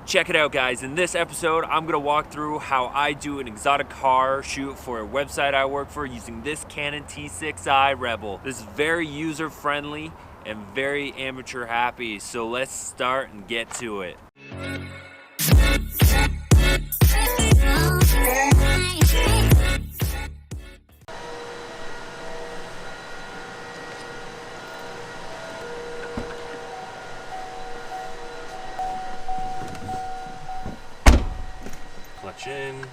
Check it out, guys. In this episode, I'm gonna walk through how I do an exotic car shoot for a website I work for using this Canon T6i Rebel. This is very user-friendly and very amateur happy, so let's start and get to it. Clutch in.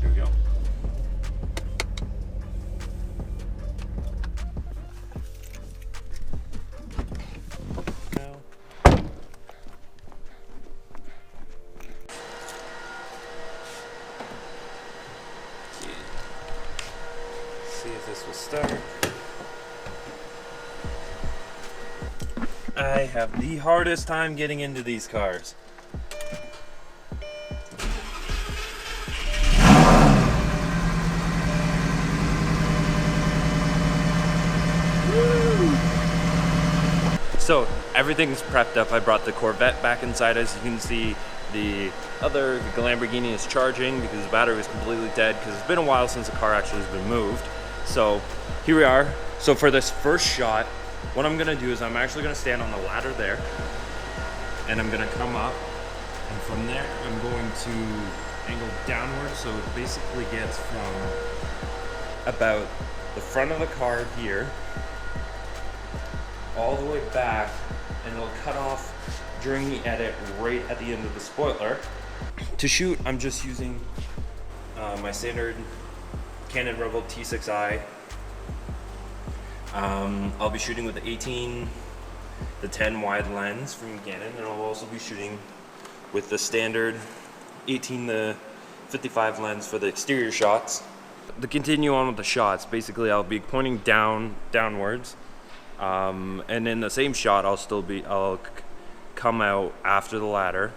There we go. See if this will start. I have the hardest time getting into these cars. Woo! So everything's prepped up. I brought the Corvette back inside. As you can see, the Lamborghini is charging because the battery was completely dead because it's been a while since the car actually has been moved. So here we are. So for this first shot, what I'm gonna do is I'm actually gonna stand on the ladder there and I'm gonna come up, and from there I'm going to angle downward, so it basically gets from about the front of the car here all the way back, and it'll cut off during the edit right at the end of the spoiler. To shoot, I'm just using my standard Canon Rebel T6i. I'll be shooting with the 10 wide lens from Canon, and I'll also be shooting with the standard 55 lens for the exterior shots. To continue on with the shots, basically I'll be pointing downwards, and in the same shot I'll come out after the ladder.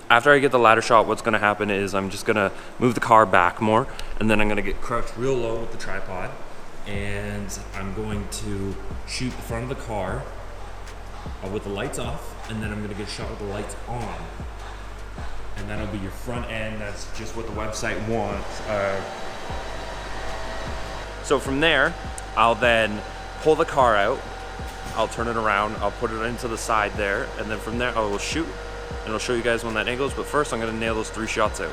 After I get the ladder shot, what's gonna happen is I'm just gonna move the car back more, and then I'm gonna get crouched real low with the tripod, and I'm going to shoot the front of the car with the lights off, and then I'm gonna get a shot with the lights on. And that'll be your front end. That's just what the website wants. So from there, I'll then pull the car out, I'll turn it around, I'll put it into the side there, and then from there I will shoot, and I'll show you guys when that angles, but first I'm gonna nail those 3 shots out.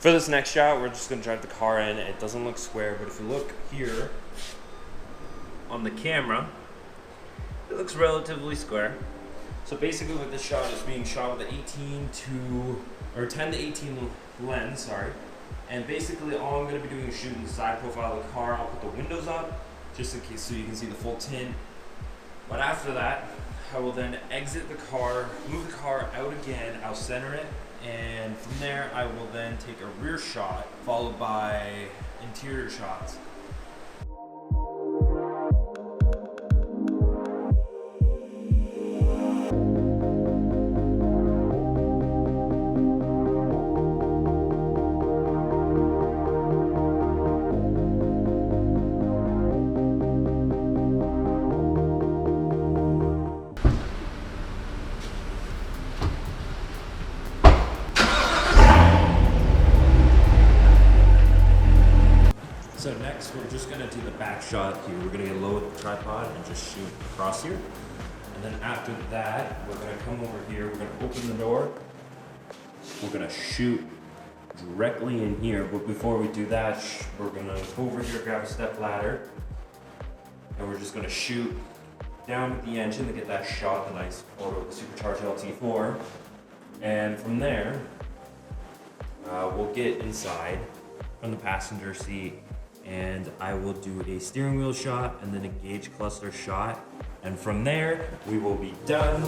For this next shot, we're just gonna drive the car in. It doesn't look square, but if you look here on the camera, it looks relatively square. So basically what this shot is being shot with an 10 to 18 lens, sorry. And basically all I'm gonna be doing is shooting the side profile of the car. I'll put the windows up, just in case so you can see the full tint. But after that, I will then exit the car, move the car out again, I'll center it, and from there I will then take a rear shot, followed by interior shots. So next, we're just gonna do the back shot here. We're gonna get low with the tripod and just shoot across here. And then after that, we're gonna come over here, we're gonna open the door. We're gonna shoot directly in here, but before we do that, we're gonna go over here, grab a step ladder, and we're just gonna shoot down at the engine to get that shot, the nice photo of the supercharged LT4. And from there, we'll get inside from the passenger seat, and I will do a steering wheel shot and then a gauge cluster shot. And from there, we will be done.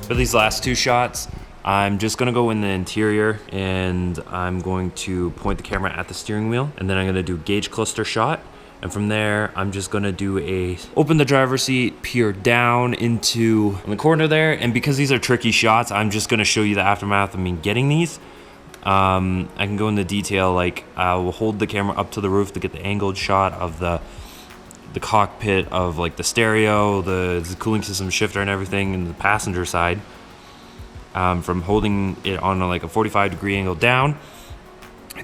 For these last two shots, I'm just gonna go in the interior and I'm going to point the camera at the steering wheel, and then I'm gonna do gauge cluster shot. And from there, I'm just gonna do open the driver's seat, peer down into the corner there. And because these are tricky shots, I'm just gonna show you the aftermath of me getting these. I can go into detail, like I will hold the camera up to the roof to get the angled shot of the cockpit of like the stereo, the cooling system shifter and everything, and the passenger side. From holding it on like a 45-degree angle down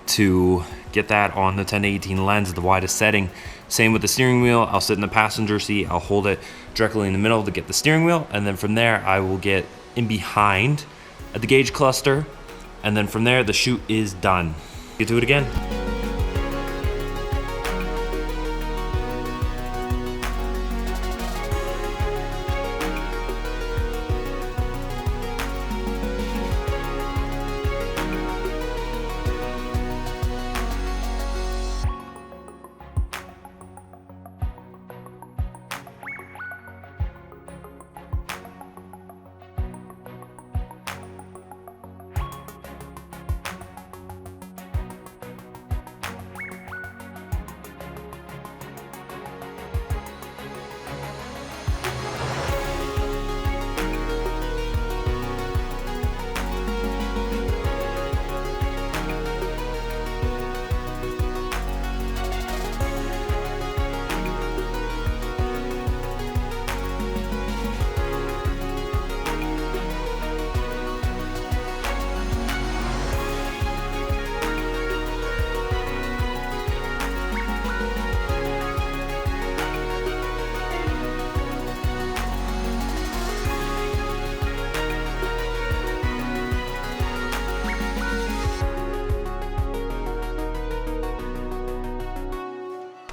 to get that on the 10 to 18 lens at the widest setting. Same with the steering wheel. I'll sit in the passenger seat, I'll hold it directly in the middle to get the steering wheel, and then from there I will get in behind at the gauge cluster, and then from there the shoot is done. Get to it again.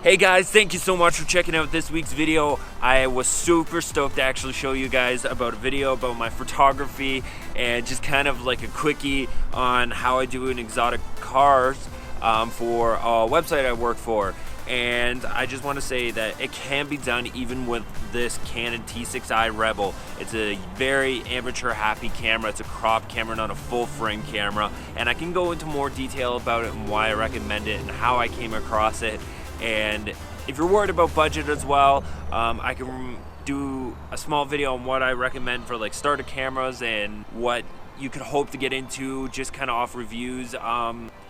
Hey guys, thank you so much for checking out this week's video. I was super stoked to actually show you guys about a video about my photography and just kind of like a quickie on how I do in exotic cars for a website I work for. And I just want to say that it can be done even with this Canon T6i Rebel. It's a very amateur happy camera. It's a crop camera, not a full frame camera. And I can go into more detail about it and why I recommend it and how I came across it. And if you're worried about budget as well, I can do a small video on what I recommend for like starter cameras and what you could hope to get into, just kind of off reviews.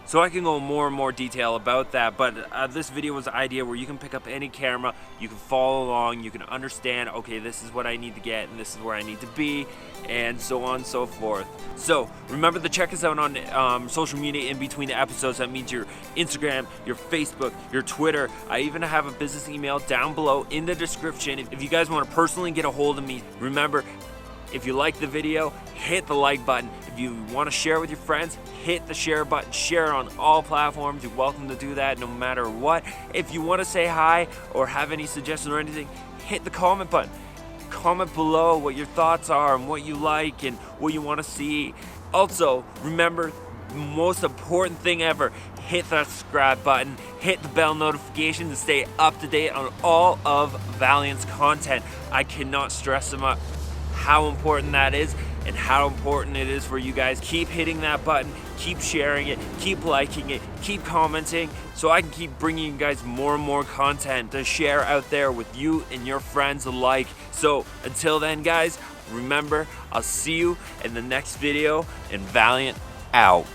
So I can go more and more detail about that, but this video was the idea where you can pick up any camera, you can follow along, you can understand, okay, this is what I need to get and this is where I need to be, and so on and so forth. So remember to check us out on social media in between the episodes. That means your Instagram, your Facebook, your Twitter. I even have a business email down below in the description. If you guys want to personally get a hold of me, remember, if you like the video, hit the like button. If you want to share with your friends, hit the share button. Share on all platforms. You're welcome to do that no matter what. If you want to say hi or have any suggestions or anything, hit the comment button. Comment below what your thoughts are and what you like and what you want to see. Also, remember, the most important thing ever, hit that subscribe button, hit the bell notification to stay up to date on all of Valiant's content. I cannot stress enough how important that is and how important it is for you guys. Keep hitting that button, keep sharing it, keep liking it, keep commenting, so I can keep bringing you guys more and more content to share out there with you and your friends alike. So until then guys, remember, I'll see you in the next video, and Valiant out.